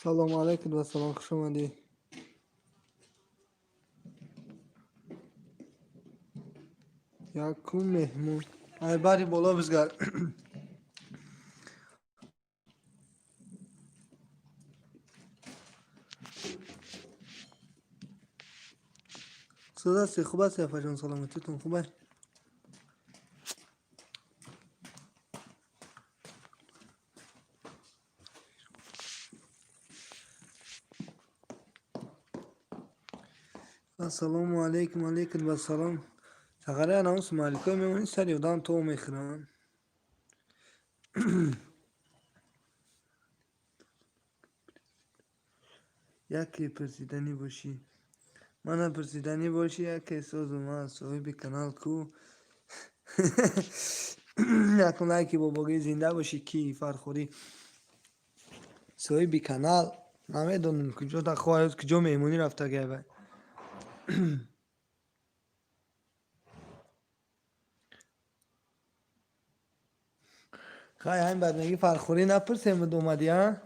سلام علیکم و سلام خوش اومدی. یکم مهمون ای باری بالا بزگر. صدا سی خوب است یافا جان، سلامتیتون خوبه؟ السلام علیکم علیکم و سلام. چقدر ناموس مالکای میمونی سر یودان تو میخرن. یکی پرسیدنی باشی من پرسیدنی باشی یکی سوز ما صاحب کانال کو. یکم لایکی باباگی زنده باشی کی فرخوری صاحب کانال. نمیدونم کجا تا خواهد کجا میمونی رفته گه. خواهی همین بعد میگی فرخوری نپرسیم اومدی ها.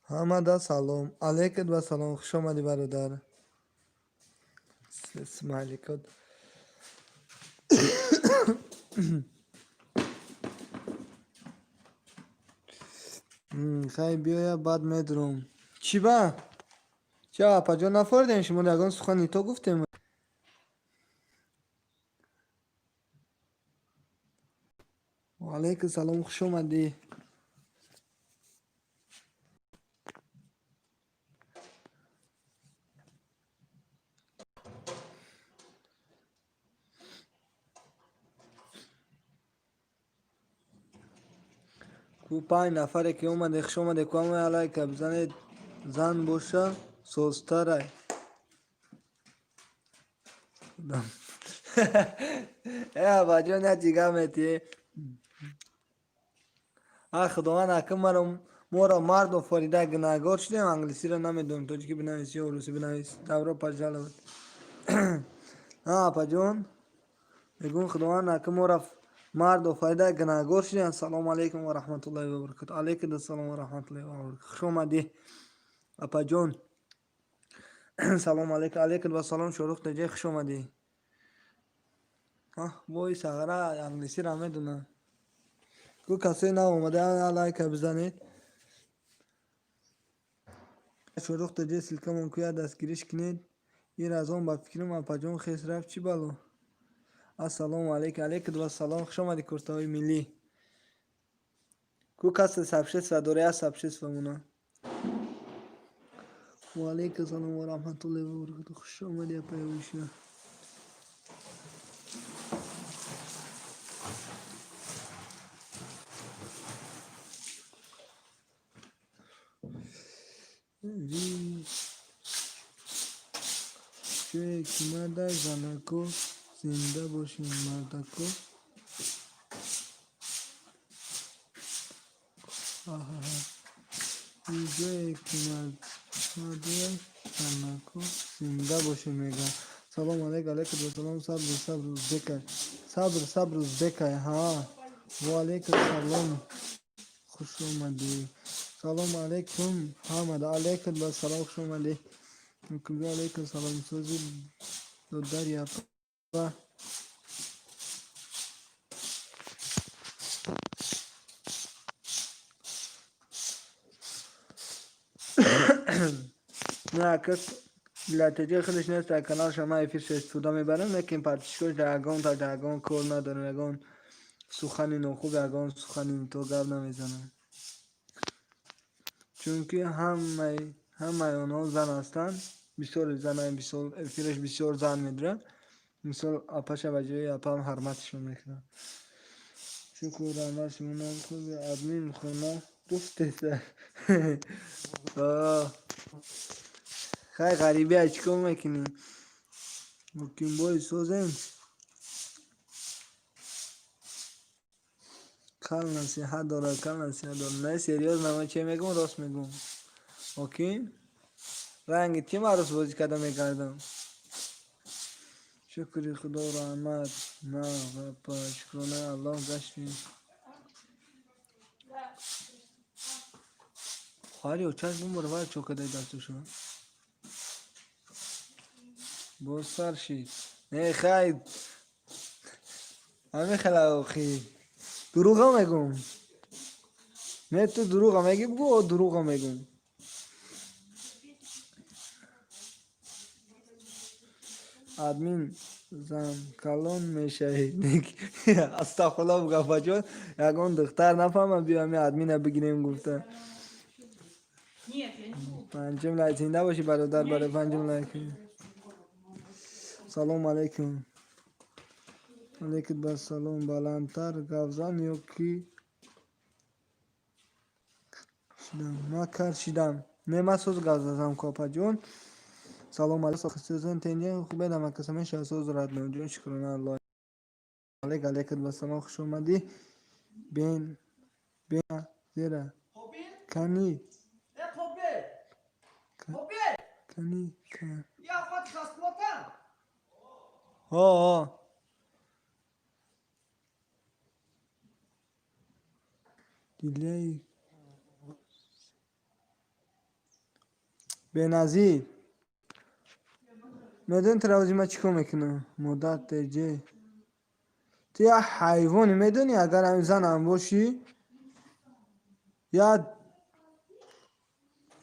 حامد سلام علیکم و سلام خوش آمدی برادر. اسم علیکم. خیلی بیایا بعد میدروم چی با؟ چه پجا نفردیم شما نگان سخنی تو گفتیم. و علیکم سلام خوش آمدی. کو 5 نفره که اومده خوش آمده کام علیکم بزنید زن باشه سوستره. ای بجا نه جیگه میتی. خداوند حکم ما را مرد و فریده گناهگار شدیم. انگلیسی را نمیدونم تو چی بنویسی و روسی بنویس دورا پجاله بود. پجون میگون خداوند حکم ما را مرد و فریده گناهگار شدیم. سلام علیکم و رحمت الله و برکاته. علیکم السلام و رحمت الله و برکاته. خوش اومدی پجون. سلام علیکم علیکم و سلام شروع تجه خوش اومدی. وای سغره انگلیسی را میدونم. کو کسی نه اومده علیکم بزنید. شروع تجه سلکمون کویا دستگیریش کنید. این از اون با فکرم اپاجون خیس رفت چی بالو. السلام علیکم علیکم و سلام خوش آمدی کورتای ملی. کو کس سبشت و دوره سبشت فمونا. و علیکم سلام و رحمت الله و برکاته. خوش آمدی پیوشی. چه کی مرد زنکو زنده باشین مردکو. اینجا یکی مرد زنکو زنده باشین میگن. سلام علیکم علیکم و سلام. صبر روز بکر. صبر روز بکر ها. و علیکم سلام خوش اومدی. سلام علیکم حامد علیکم و سلام خوش اومدی. علیکم سلام سوزی دو دریا با. نه کس لاتجه خودش نیست در کانال شما افیش استفاده میبرم لیکن پرتشکش در اگان تا در اگان کار ندارم. اگان سخنی نخوب اگان سخنی تو گرد نمیزنم چونکه همه اونها زن هستن. بسیار زن هم بسیار افیرش بسیار زن میدره. مثال اپش وجه اپا هم حرمتشون میکنن چونکه رمش مونم که ادمین میخونه دوسته سر. خیلی غریبی ها چیکار میکنی ممکن بای سوزیم کل نصیحت داره نه سریاز نمه چه میگم راست میگم. اوکی رنگ چی معروض بازی کده میکردم. شکری خدا رحمت نه بپا شکرانه الله گشتیم. خواهری و چشم برو چوکده دستشون باز سر شید نه خیر همه خلاقی دروغ هم میگم نه تو دروغ هم میگی بگو دروغ هم میگم ادمین زن کلان میشه استغفرالله بگو بچه یکان دختر نفهمم بیام ادمین بگیریم گفته پنجم لایک زنده باشی برادر برای پنجم لایک سلام علیکم علیکم بس سلام بلندتر گفزن یا کی شدم ما کار شدم نه ما سوز گفزم کاپا جون سلام علیکم خصوصا تنجه خوبه دم کسمه سوز رد نو جون شکرانه الله علیکم بس سلام خوش اومدی بین زیرا کنی کنی کن ها دیلی بنظیر میدون تراوزی ما چیکار میکنه مدت تجه تو یه حیوانی میدونی اگر هم زن هم باشی یا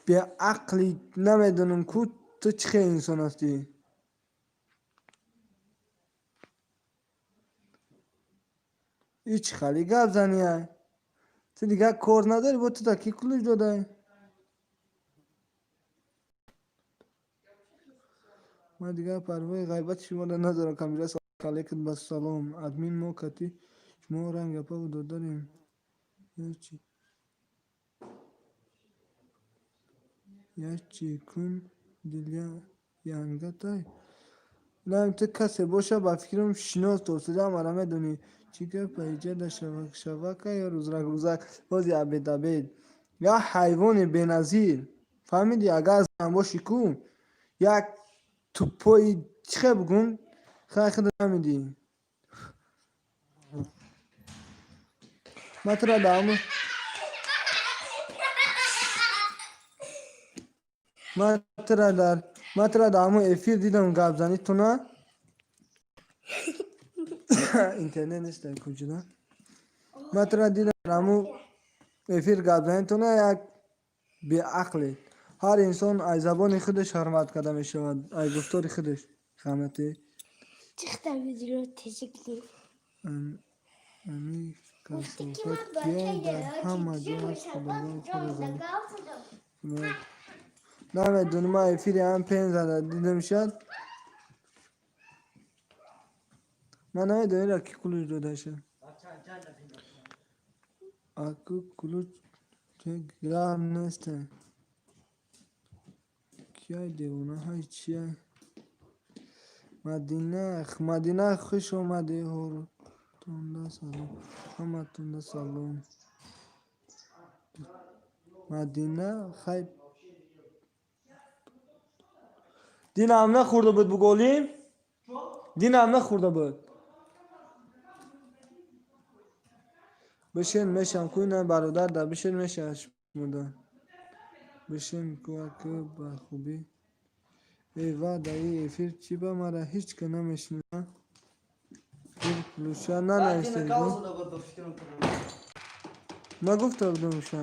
به عقلی نمیدونم کو تو چه انسان هستی هیچ خالی گپ زنی تو دیگه کار نداری با تو تا کی کلوش داده ما دیگه پروای غیبت شما رو ندارم کامیرا علیکم بس سلام ادمین ما کتی شما رنگ پا و داریم یا چی کن دیلیا یانگتای نه تو کسی باشه با فکرم شناس توسده هم آرامه دونی چی که پیجه دا شبکه یا روزک بازی عبید یا حیوان بینظیر فهمیدی اگر زن باشی کو یک توپای چه بگون خیلی خیلی نمیدی من ترا در همون افیر دیدم گپ زنی تو نه اینترنت نیست کجا من ترا دیدم در همون افیر گپ زنی تو نه یک بی عقلی هر انسان از زبان خودش حرمت کرده می شود از گفتار خودش خامتی چختم رو تشکیل امی کسافت کیا در همه جا هست خداوند خود زنی نمیدونم ما افیر هم پین زده دیدم شد من نمیدونم را کی کلوش داده شد اکو کلوش که گرام نیسته کیا دیونه های چیه مدینه خوش اومده هورو تونده سلام همه تونده سلام مدینه خیلی دین هم نخورده بود بگولیم دین هم نخورده بود بشین میشم کوی نه برادر در بشین میشه مدن بشین کوی که با خوبی ای وعده ای افیر چی با مرا هیچ که نمیشنه فیر کلوشا نه نوشته ما گفته بودم شا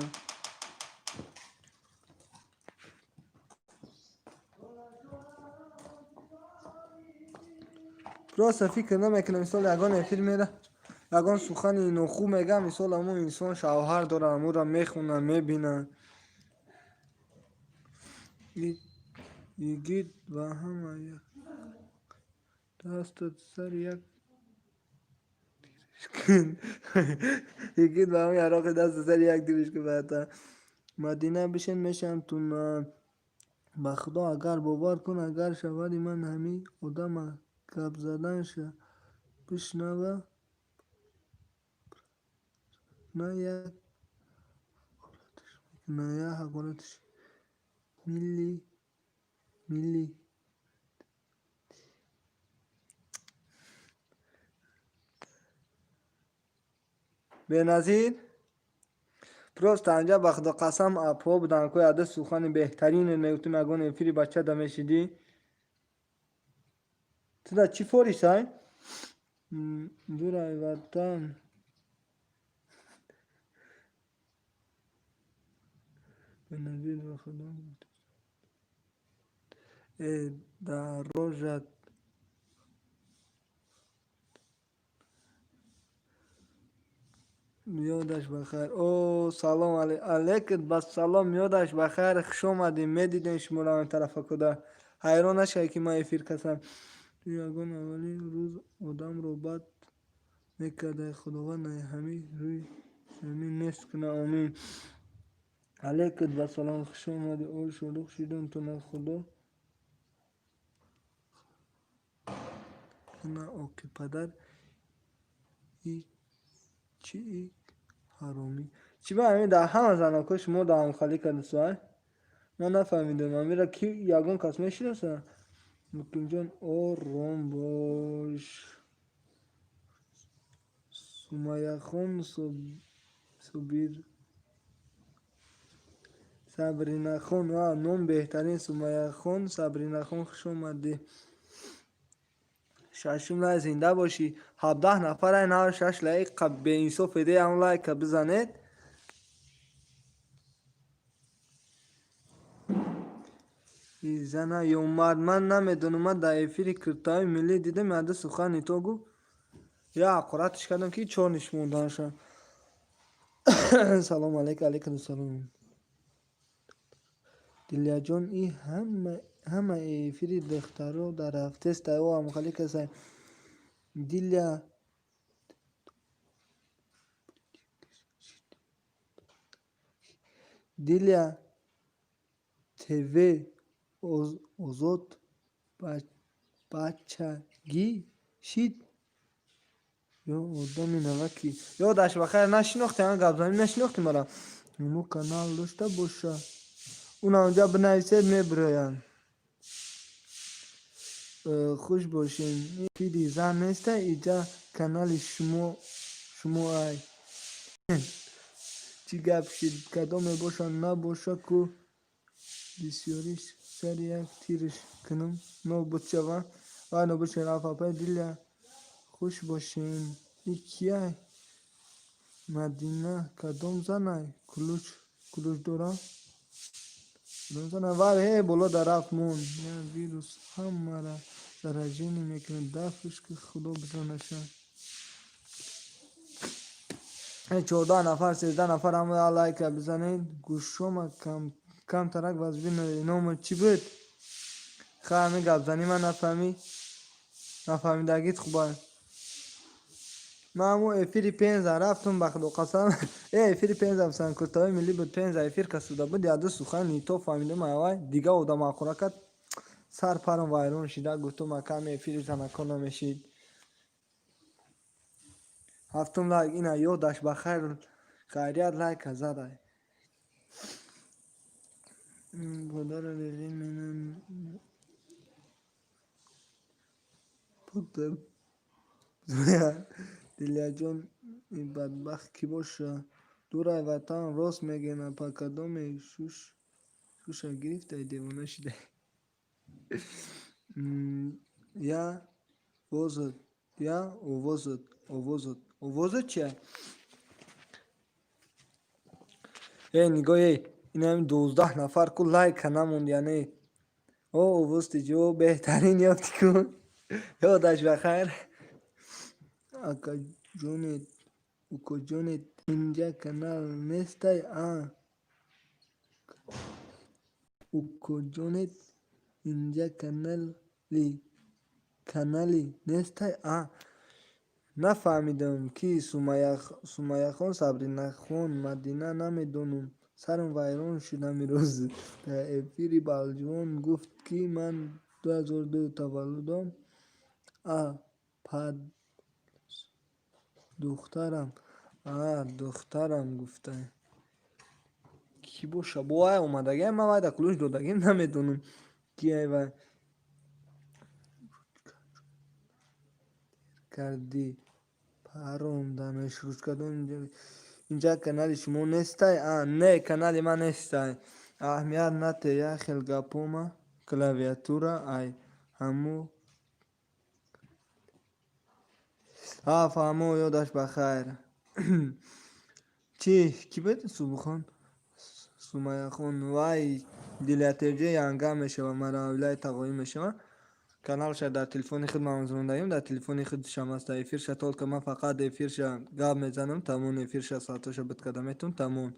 راست فکر نمیکنم مثال یگان افیر میره یگان سخن اینو خوب میگه مثال همون انسان شوهر داره همون را میخونه میبینه یگید و همه یک دست سر یک یگید و همه عراق دست سر یک دیوش که بهتا مدینه بشین میشم تون به خدا اگر باور کن اگر شودی من همی آدم گپ زدن شه بشنوه نه یک حقارتش میلی به نظیر راست اینجا به خدا قسم اپا بودن که یاد سخن بهترین نگفتم اگه افیری بچه دمشیدی تو دا چی فوری سای؟ دورای وطن به نوید به خدا در روزت یادش بخیر. او سلام علیکم. بس سلام یادش بخیر. خوش آمدیم. میدیدین شما رو این طرف کده حیران نشای که ما افیر کسم یگان اولی روز آدم رو بد میکرده خداوند همین روی زمین نیست کنه آمین. علیکم بس سلام خوش آمدی. او شلوغ شیدون تو نه خدا نه اوکی پدر ای چی حرامی چی به همین در همه زناکا شما در هم خالی کرده سوال من نفهمیدم امیرا کی یگان کس میشناسه مکیم جان آرام باش سمیه خان سبیر صبرینه خان نام بهترین سمیه خان صبرینه خان خوش اومدی ششم لای زنده باشی 17 نفر این هر 6 لایک به این صفحه هم لایک بزنید زنه یا مرد من نمیدونم من در افیر کرتای ملی دیدم یاده سخنی تو گو یا اقراتش کردم که چونش موندن شد سلام علیکم سلام دیلیا جان ای همه افیری دخترو در هفته است او هم خالی کسای دیلیا تیوی اوزود بچگی شید یا آدمی نوکی یادش بخیر نشناختی هم گبزانی نشناختی مرا اینو کانال داشته باشه اون اونجا بنویسید میبراین خوش باشین فیدی زن نیسته اینجا کانال شما ای چی گپ شید کدام باشه نباشه که بسیاریش سر یک تیرش کنم نو بچه و نو بچه رفا پای دیلیا خوش باشین یکیه مدینه کدام زنه کلوش دارم کدام زنه ولی بالا در رفت مون یا ویروس همه را درجه نمیکنه دفعش که خدا بزنه شد 14 نفر 13 نفر همه لایک بزنید گوشم کم ترک باز بین نام چی بود خواهر می گپ زنی من نفهمیدگیت خوبه من همون افیری 15 رفتم بخدا قسم افیری 15 بسن کرتای ملی بود 15 افیر کسوده بود یاده سخنی تو فهمیدم اوای دیگه آدم آخوره کد سر پرم وایرون شده گفتم کم افیری زنکا نمیشید هفتم لایک اینا یادش بخیر خیریت لایک زده خدا رو بگیم منم بودم دیلیا جان این بدبخت کی باشه دورای وطن راست میگه نه پا کدام شوشه گرفته دیوانه شده یا وزد یا اووزد چیه نگاه این همین 12 نفر کل لایک نموند یعنی اووزد جو بهترین یافتی کن یادش بخیر اکا جونت اینجا کانال نیسته اوکو جونت اینجا کانالی نیسته نفهمیدم کی سمیه خان صبرینه خان مدینه نمیدونم سرم ویران شدم روز در افیری بالجوان گفت کی من 2002 تولدم پد دخترم گفته کی باشه بوای اومدگه من باید کلوش دادگیم نمیدونم کیه و کردی پرام دمش روز کدوم اینجا اینجا کانال شما نیستای؟ نه کانال من نیستای. اهمیت نده یا خیل گپوما کلاویاتورا ای همو فهمو یادش بخیر. چی کی بده سوبخون سومایه خون وای دیلاترجه ینگه میشه و مرا اولای تقویم میشه و کانال شد در تلفنی خود منظورم داریم در تلفنی خود شما است افیر شد طول که من فقط افیر شد گاب میزنم تمون افیر شد ساعتش بد کدامتون تمون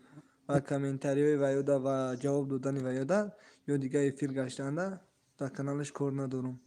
و کامنتاری و یودا و جواب دادن و یودا یا دیگه افیر گشتنده در کانالش کار ندارم.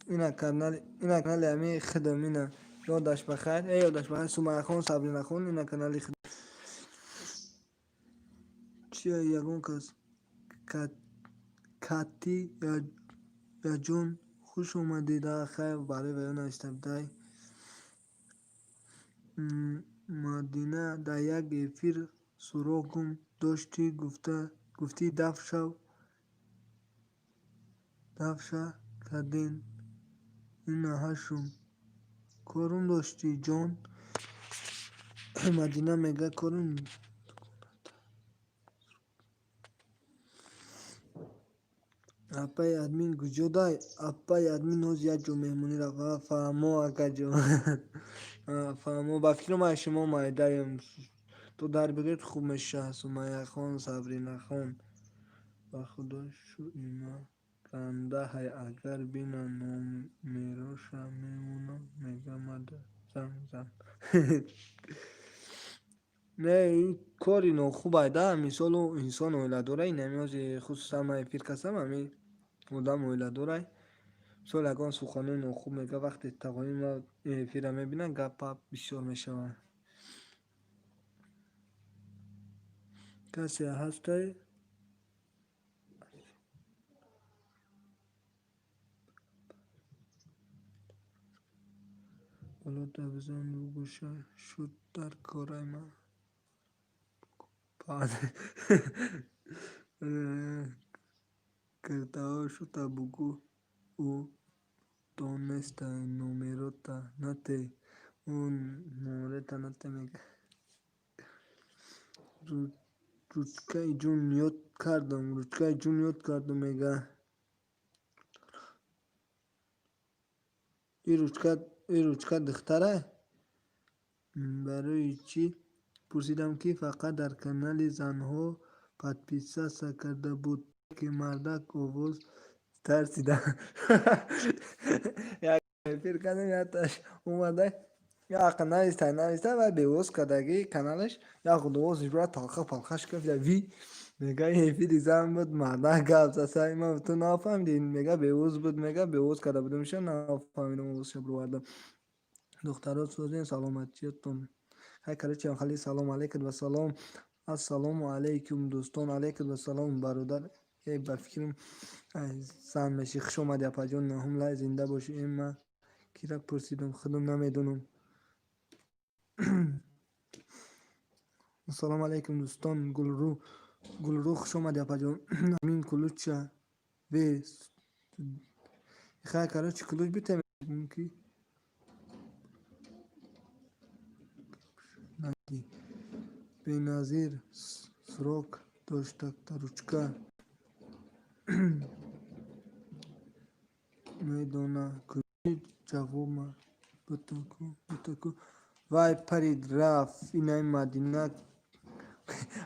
اینا کانال امی خدمینه یادش بخیر یادش بخیر سومایه خون صبری نخون اینا کانال خد چیه یگون کس کاتی یا جون خوش اومدید خیر برای بیان استبدای مدینه در یک افیر سراغم داشتی گفتی دفشا کردین این هشم کارون داشتی جان مدینه میگه کارون اپای ادمین گوجودای اپای ادمین اوز یک جو مهمونی رفت فهمو اکا جو فهمو با فکر ما شما مایدایم تو در بگید خوب میشه سومایه خون صبری نخون با خدا شو اینا کنده های اگر بینا میروشم میمونم میگم مده زن نه این کاری نو خوبه ده مثال انسان اویلا دوره این نمیازی خصوصا ما افیر کسم همی آدم اویلا دوره سال اگان سخانه نو خوب میگه وقتی تقایم ما افیر میبینن گپا بسیار میشوه کسی هسته بالا بزن رو گوشه شد در کارای من بعد کردهاشو تا بگو او دونسته نومرو تا نته اون نومره تا نته میگه روچکای جون یاد کردم میگه این روچکا دختره برای چی پرسیدم که فقط در کانال زنها پادپیسا کرده بود که مردک آواز ترسیدن یک پیر کردم یادش اومده یا کانال نویسته و بیوز کردگی کانالش یا خودواز را تلخه پلخش کرد وی میگه این پیری زن بود مردک گفت سسای ما تو نفهمیدین میگه بیوز بود میگه بیوز کرده بودم شو نفهمیدم اوز شب رو بردم دخترها سوزین سلامتیتون های کرچی خالی سلام علیکم و سلام السلام علیکم دوستان علیکم و سلام برادر ای بفکرم سن میشی خوش اومدی اپا جون هم لای زنده باشی اما کیرک پرسیدم خودم نمیدونم السلام علیکم دوستان گلرو خوش اومدی اپا جون امین کلوچه وی خیلی کرچی کلوچ بیتیم کی ندی بینظیر سروک داشتک تروچکا میدونه که جواب بتکو وای پرید رفت اینای مدینه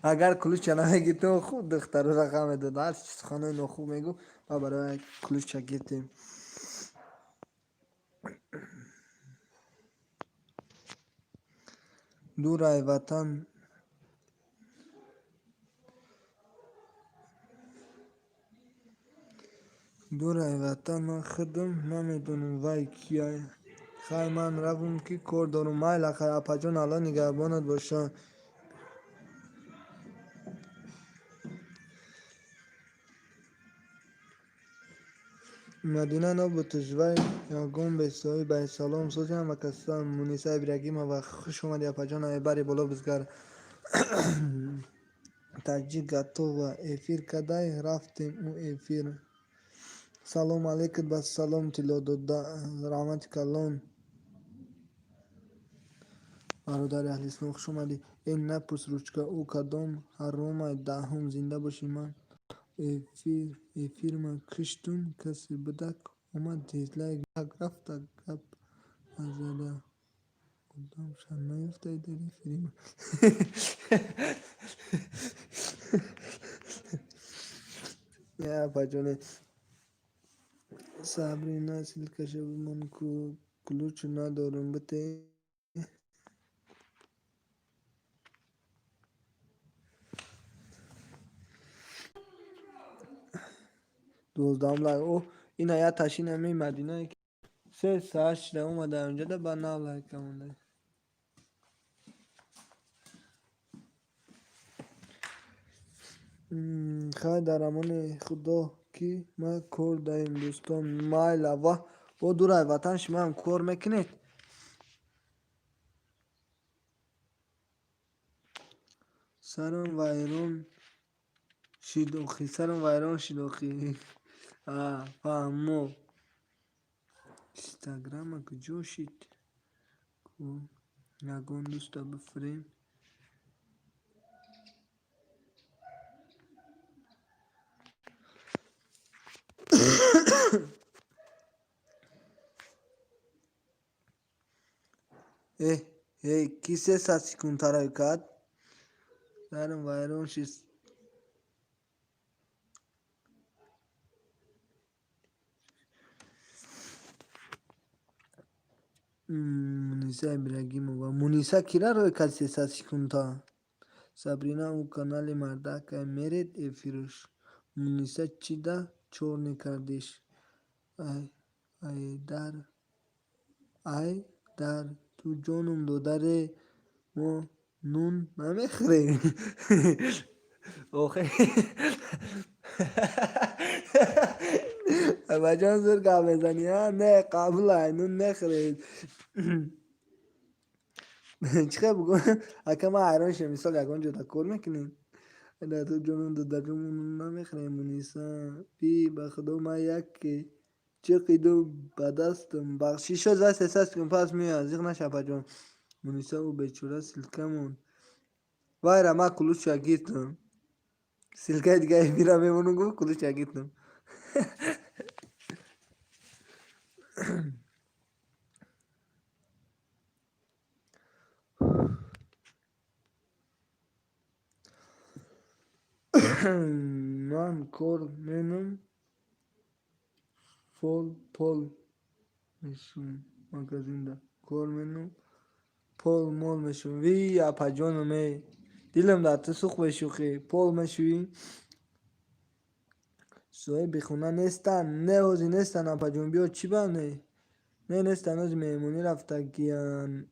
اگر کلوچه نمیگی تو خود دختر رقم داد هر چیز خانه نو خوب میگو و برای کلوچه گیتیم دور ای وطن من خودم نمیدونم وای کیای خواهی من روم که کار دارم مایل خواهی اپا جان الان نگهبانت باشن. مدینه نو به تجوی یا گم به سایی به سلام سوزیم و کسان مونیسه ابراگیم و خوش اومدی اپا جان ای بری بالا بزگر تاجی گاتو و افیر کدای رفتیم او افیر سلام علیکم با سلام تلو دودا رحمت کلان برادر اهل اسلام خوش اومدی. این نپرس روچکا او کدام حرام دهم زنده باشی من افیر من کشتون کسی بدک اومد دیزلایک رفت گپ ازده بودم شن نیفته داری فیلم یا بجانه صبری نسل کشه من کلوچ ندارم بته دوزدهم لایک او این یا تشین امی مدینه سه ساعت ده اومده اونجا ده با نه لایک همونده خواهی در امان خدا که ما کار داریم دوستان مایل و با دورای وطن شما هم کار میکنید سرم ویران شیدوخی سرم ویران شیدوخی فهمو اینستاگرام کجا شید کو نگون دوستا بفرین کی سه ساعت سکون ترای کد سرم ویران شید مونیسا ابراگیم و مونیسا کیرا روی کد سه ساعت سکون تا سابرینا او کانال مردک میرید افیروش مونیسا چی ده چور نکردیش ای در تو جانم دادره ما نون نمیخوریم اوخی بجان زور که بزنی ها نه قبول های نون نخورید چیخه بگو اکا ما ایران شمیسال یکان جدا کار میکنیم در تو جانم دادره ما نون نمیخوریم مونیسا بی بخدا ما یک چه قیدو بدستم بخشی شد و سسست کن پس میاد زیغ نشه جان مونیسا او بیچوره سلکمون وایرا ما کلوش گیرتم سلکه دیگه میرا میمونم گفت کلوش گیرتم من کار منم فول پول میشون مگزین ده کار منم پول مول میشون وی اپا جانم دیلم در تو سوخ بشوخی پول میشوی سوی بخونه نیستن نه حوزی نیستن اپا جون بیا چی بانه نه نیستن از میمونی رفته گیان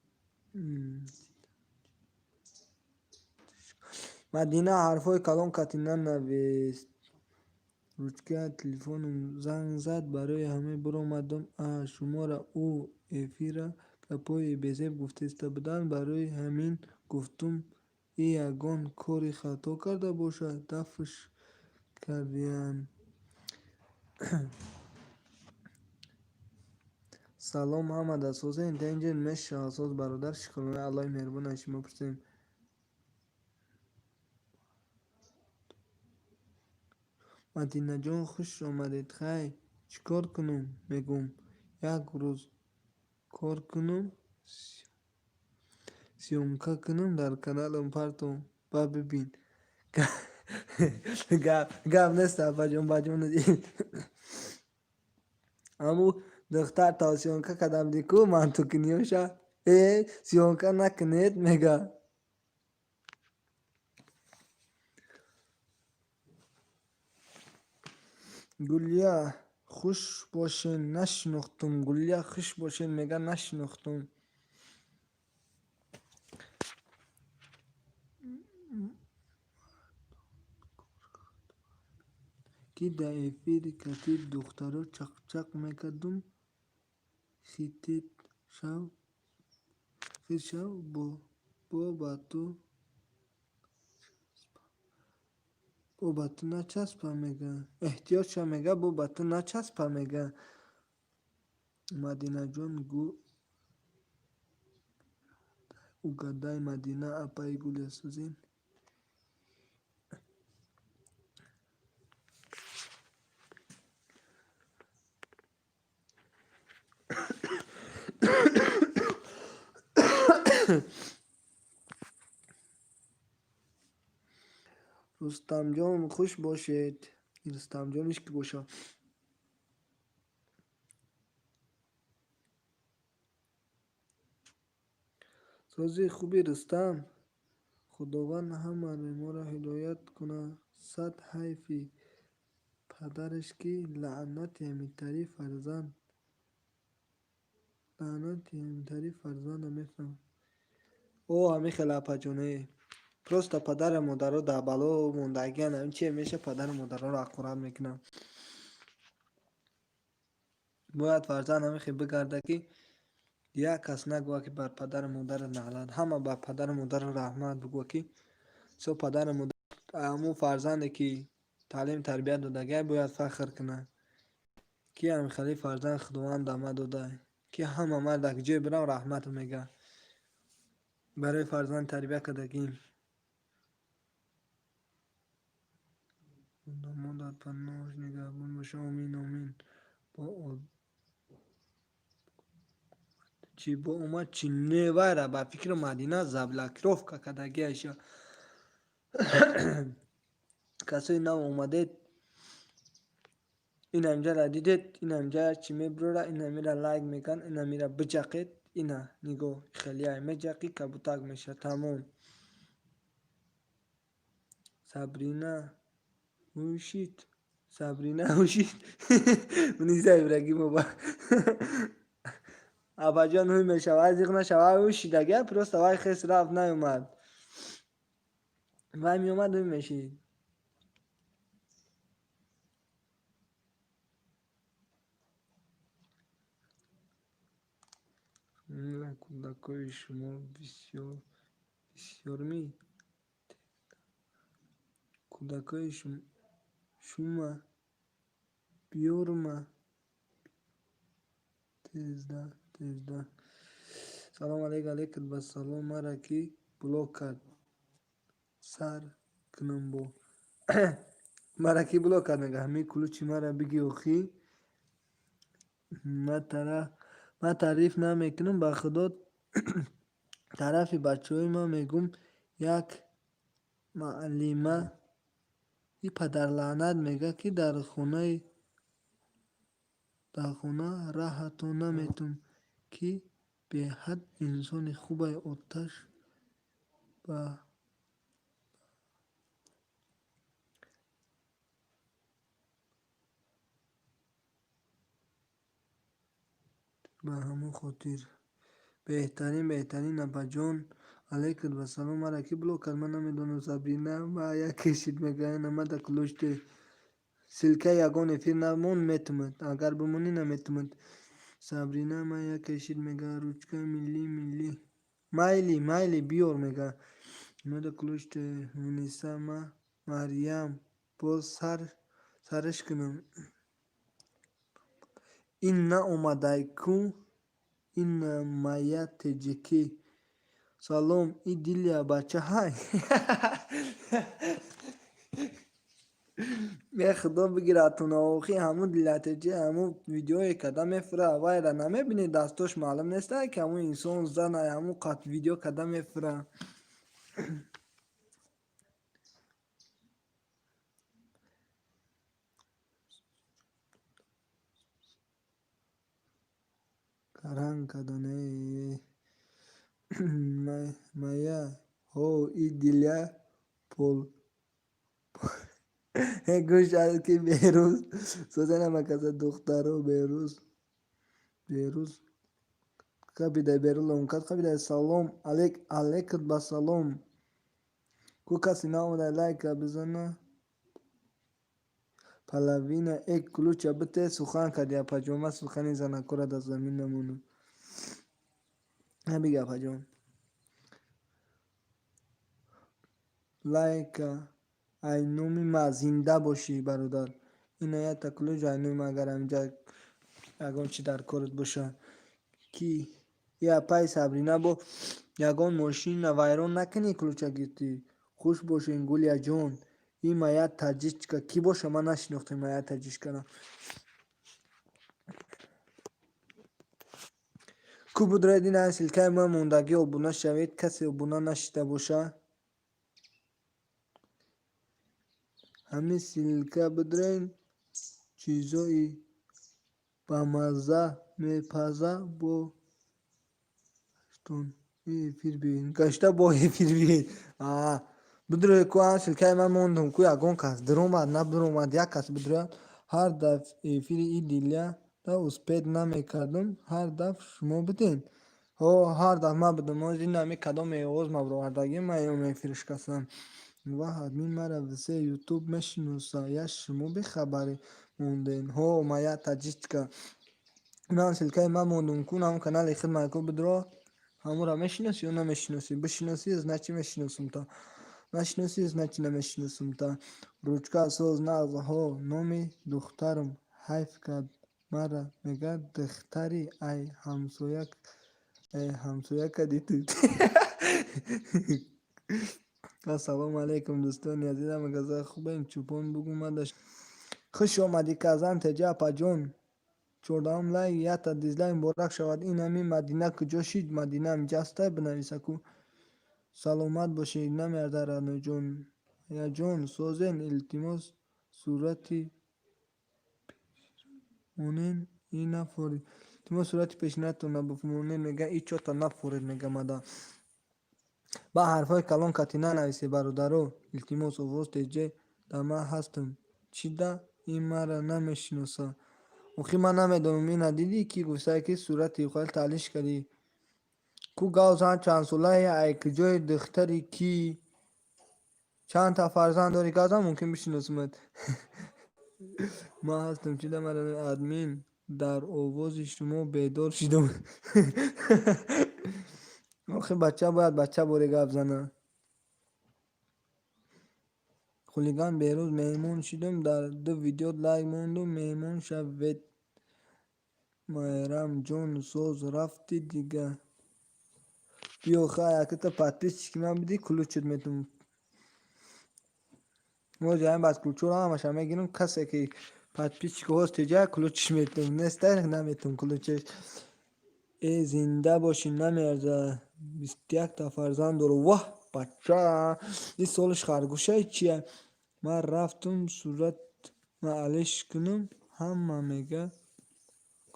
مدینه حرفای کلام کتینا نویست روچکه تلفنم زنگ زد برای همه برآمدم شما را او افیرا که پای بزیب گفته است بدن برای همین گفتم ای یگان کاری خطا کرده باشه دفش کردیم سلام محمد اساس اینتنجن مشه اساس برادر شکلانه الله مهربان شما پرسیم مدینه جان خوش آمدید خیلی چیکار کنم میگم یک روز کار کنم سیومکا کنم در کانالم پرتم با ببین گم نسته بجون ندید امو دختر تا سیونکا کدم دیکو من تو کنیوشا سیونکا نکنید میگه گلیا خوش باشین نشناختم گلیا خوش باشین میگه نشناختم. کی در افیر کتید دخترا چق چق میکردم خیتید شو خیت شو با تو با تو نچسبه میگه احتیاط شو میگه با تو نچسبه میگه. مدینه جان گو او گدای مدینه اپای گل سوزین. رستم جان خوش باشید. رستم جانش که باشه. سازی خوبی رستم. خداوند همه ما را هدایت کنه. صد حیفی پدرش که لعنت یمیتری فرزند. لعنت یمیتری فرزند میفهم. او همی خلاپه جونه. پروستا پدر مادر در بلا موندگی هم چه میشه پدر مادر رو اقرار میکنم. باید فرزند همی بگرده که یک کس نگوه که بر پدر مادر نعلت. همه بر پدر مادر رحمت بگوه که سو پدر مادر امو فرزنده که تعلیم تربیت دادگی باید فخر کنه که هم خلی فرزند خداوند آمد داده که همه مرد که جای برم رحمت میگه برای فرزند تربیت کردگی. مادر پناهش نگهبان باشه آمین آمین. با چی با اومد چی نوه را با فکر مدینه زبلکروف که کدگی اشیا. کسایی نو اومده این همجا را دیدید این همجا چی میبروره این همیره لایک میکن این همیره بجقید اینا نگو خیلی های میجقی کبوتاک میشه تموم. سابرینا اوشید سابرینا اوشید منیزه ابراگی مبا ابا جان هوی میشه از ایقنا شوه اوشید اگر پروست وای خیس رفت نیومد وای میومد هوی میشید. کودکای شما بسیار بسیار می کودکای شما بیورما تزده. سلام علیکم بس سلام مرا کی بلوک کرد سر کنم بو مرا کی بلوک کرد نگه همی کلوچی مرا بگی اوخی من تعریف نمیکنم با خدا طرفی بچه های ما میگم یک معلمه ای پدر لعنت میگه که در خونه راحتون نمیتون که به حد انسان خوبه آتش به همون خاطر بهترین ابا جان علیکم و سلام مرا کی بلوک کرد من نمیدونم سابرینا ما یک کشید میگه نمده کلوشت سلکه یگان افیر نمون میتومد اگر بمونی نمیتومد. سابرینا ما یک کشید میگه روچکه ملی مایلی بیار میگه نمده کلوشت منیسا ما مریم باز سرش کنم این نه اومده کو این مایت جکی سلام این دیلیا بچه های به خدا بگیره اتون آخی همون دیلاتجه همون ویدیوی کده میفره وای را نمیبینی دستاش معلوم نیسته که همون انسان زن همون قط ویدیو کده میفره. کرنگ کدنه مایا هو ای دیلیا پول گوش که بیروز سوزن مکازه دخترو بیروز بیروز قبیده بیرول اونکات قبیده سلام علیکت با سلام کو کسی نامده لایک بزنه پلاوین یک کلوچه بته سخن کردیا پجومه سخنی زنه کرد از زمین نمونو بگه پجوم لایک اینومی ما زنده باشی برادر این یا تکلوج اینومی اگر همجا یگان چی در کارت باشه کی یا پای صبرینه با یگان ماشین وایران نکنی کلوچه گیتی خوش باشین گولیا جون این مایه ترجیح که کی باشه من نشناختم مایه ترجیح کنم کو بودره دین این سلکه ما موندگی ابونا شوید کسی ابونا نشده باشه همین سلکه بودرین چیزایی با مزه میپزه با شتون efir bin kaçta bu efir bin بدره کو اصل که من موندم کو یگان کس درومد نه درومد یک کس بدره هر دف efir ای دیلیا دا اسپید نمیکردم هر دف شما بدین هر دف ما بدم از این نمیکردم میوز ما بروردگی ما یوم efirش کسم و ادمین مرا وسه یوتیوب مشنوسا یا شما به خبری موندین ما یا تجیت که اون اصل که من موندم کو نام کانال خدمت کو بدره همون را میشناسی یا نمیشناسی بشناسی از نچی میشناسم تا نشناسی از نچی نمیشناسم تا روچکا سوز نازه ها نامی دخترم حیف کرد مرا میگه دختری ای همسویه کدی تو السلام علیکم دوستان عزیزم مگه خوبین چوپون بگو من داشت خوش آمدی کازان تجا پاجون چوردام لای یا تا دیزلای مبارک شود این همین مدینه کجا شید مدینه هم جسته بنویسه کو سلامت باشید نمیرده رانو جون یا جون سوزن التماس صورتی اونین این نفورید التماس صورتی پیشنهادتون نبفمونین میگه ای چو تا نفورید میگه مدا با حرفای کلان کتی ننویسی برادرو التماس اووز تیجه دما هستم چی ده این مرا نمیشناسه اوخی من نمیدونم این ندیدی کی گوسته که صورتی خیلی تعلیش کردی کو گاوزن چند ساله ای که جای دختری کی چند تا فرزند داری گازم ممکن بشناسمت ما هستم چی ده مرا ادمین در آواز شما بیدار شدم آخه بچه باید بچه بوری گفت زنه خولیگان بیروز میمون شدم در دو ویدیو لایک موندم میمون شوید مایرم جون سوز رفتی دیگه بیا خواهی که تا پاتیس چی من بدی کلوچت میتون موز یعنی باز کلوچور همش همه گیرم کسی که پاتیس که هست تجا کلوچش میتون نستر نمیتون کلوچش ای زنده باشی نمیرزه 21 تا فرزند دارو واه بچه این سالش خرگوشه چیه من رفتم صورت معلش کنم همه میگه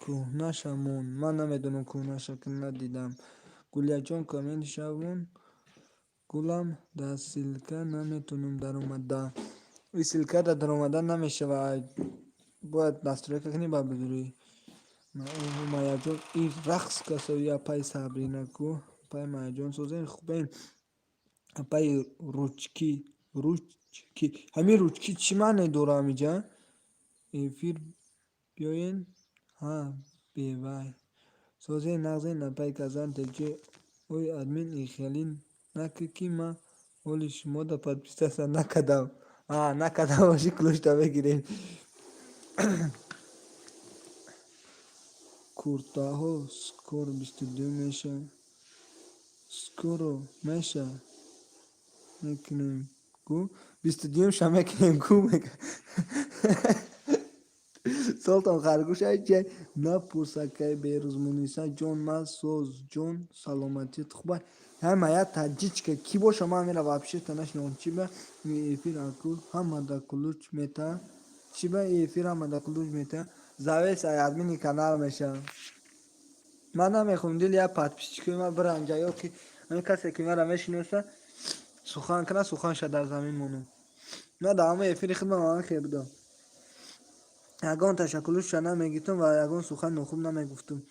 کوهنه شمون من نمیدونم کوهنه شکل ندیدم گولیا جان کامنت شون گولم در سلکه نمیتونم در اومده این سلکه در اومده نمیشه و باید دستوره کنی با بدوری مایا جان این رقص کسا یا پای صبرینه کو پای مایا جان سوزه خوبین پای روچکی همین روچکی چی معنی داره میجا ایفیر بیاین بیوای سوزه نغزه نپای کازان تلچه اوی ادمین ایخیالین نکه کی ما اولی شما دا پادپیسته سا نکدم نکدم باشی کلوشتا بگیرین کورتا ها سکور 22 میشه سکورو میشه میکنیم کو 22 شا میکنیم کو میگه سلطان خرگوش های چه نپرسه که بیروز مونیسه جون ما سوز جون سلامتیت خوبه همه یا تجیج که کی باشه ما میره وابشه تنش نون چی به ایفیر اکو همه دا کلوچ میته چی به ایفیر همه دا کلوچ میته زاویه سای ادمینی کانال میشه من نمیخوام دیل یا پات پیش که من برم جایی که همین کسی که مرا میشناسه سخن کنه سخنش در زمین مونو نه دعامه افیری خدمه ما خیلی بودم یگان تشکلش نمیگیتم و یگان سخن نخوب نمیگفتم.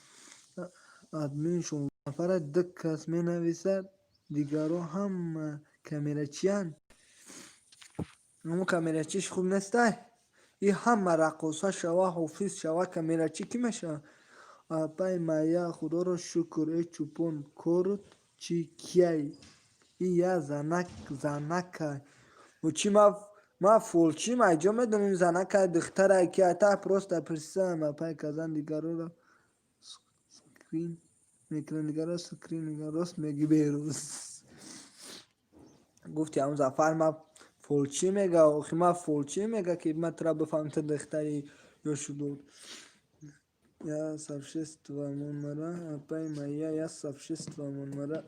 ادمین 16 نفره دک کس می نویسد دیگرو هم کامیرچیان. اما کامیرچیش خوب نسته این همه رقصا شوا حافظ شوا کامیرچی کی میشه؟ اپای مایا خدا رو شکر ای چوپون کرد چی کیای ای یا زنک و چی ما فولچی ما جا میدونیم زنک دختره که اتا پروستا پرسم اپای کزن دیگرو رو سکرین میکنه دیگرو سکرین میگه راست میگی بیروز گفتی همون زفر ما فولچی میگه آخی ما فولچی میگه که ما ترا بفهم تا دختری یا شدود یا сообществамон мара апай моя я сообществамон мара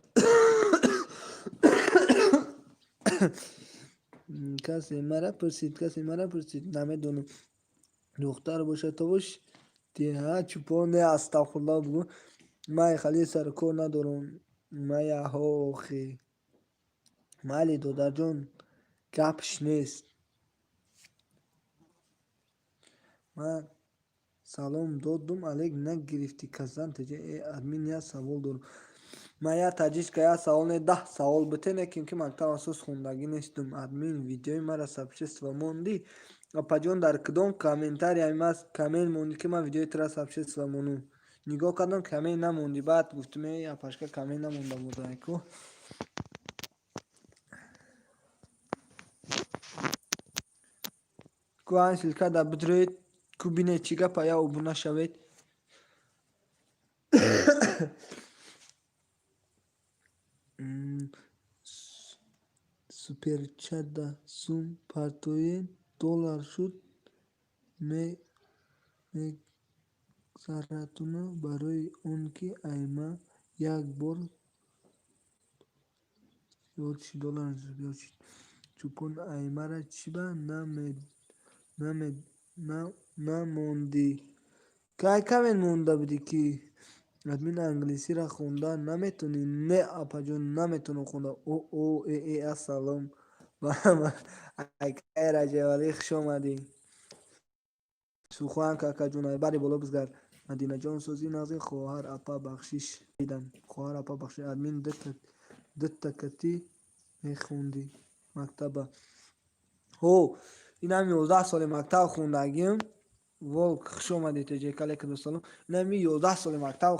کسی مرا پرسید نمیدونم دختر باشه تو باش دیها چوپانه استغفرالله بگو ما خیلی سر کار ندارم ما یا آخی مالی دادر جون گپش نیست من سلام دادم علیک نگرفتی کسان تجه ادمین یا سوال دارم من یا تجیش که یا سوال نه 10 سوال بتنه که من توسط خوندگی نیستم ادمین ویدیوی مرا سابشست و موندی اپا جون در کدام کامنتاری هست کامنت موندی که من ویدیوی ترا سابشست و مونو نگاه کردم کامنت نموندی بعد گفتم یا پاشکا کامنت نمونده بوده کو کو این سلکه در بدرید کو بینه چیگه پایا و بنا شوید سوپر چت دا سوم پارتوی دلار شد مگذرتونه برای اون که ایما یک بار $10 چوپون ایما را چی با نموندی که کمین مونده بودی که ادمین انگلیسی را خونده نمیتونی نه اپا جون نمیتونم خونده او ای السلام اکای رجوالی خوش آمدی سوخوان کاکا جونای باری بالا بزرگ مدینه جان سوزی نازی خواهر اپا بخشیش دیدم خواهر اپا بخشیش ادمین دت تکتی میخوندی مکتبه هو این هم 11 سال مکتب خوندگیم و خوش اومدی تجه کلی که دوستانم این هم 11 سال مکتب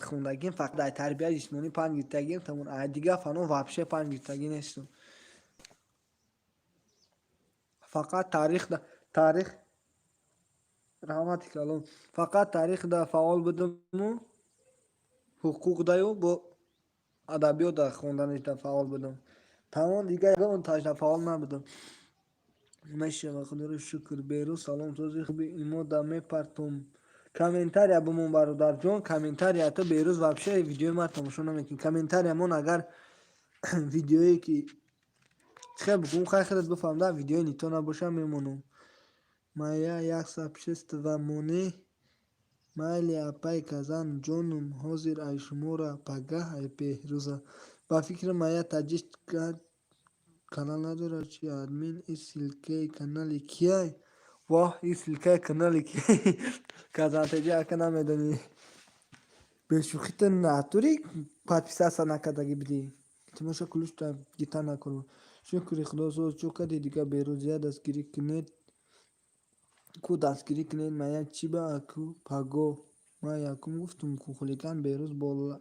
خوندگیم فقط در تربیت جسمانی 5 گرفتگیم تمون دیگه فنون وابشه 5 گرفتگی نیستم فقط تاریخ رحمتی کلام فقط تاریخ دا فعال بودم و حقوق دایو با ادبیات دا خوندنش دا فعال بودم تمام دیگه اون تاج دا فعال نبودم میشه و خدا رو شکر بیرو سلام توزی خوبی ایمو دا میپرتم کامنتاری بمون برادر جون کامنتاری تا بیروز вообще ویدیو ما تماشا نمیکنی کامنتاری مون اگر ویدیویی که خیلی بگم خیلی بفهمم ویدیو نیتو نباشه میمونم مایا یک سابشست و مونی مایلی اپای کزان جونم حاضر ای شما را پگاه ای بهروزه با فکر مایا تجیست کانال نداره چی ادمین این سلکه کانالی کیای واه این سلکه کانالی کیای کزان تجی اکا نمیدونی به شوخیت ناتوری پادپیسه اصلا نکدگی بدی تماشا کلوش تا گیتا نکنو شکری خدا سوز چو کدی دیگه بیروزیه دستگیری کنید کو دستگیری کنید مایا چی با اکو پاگو ما یکم گفتم کو خلیکن بیروز با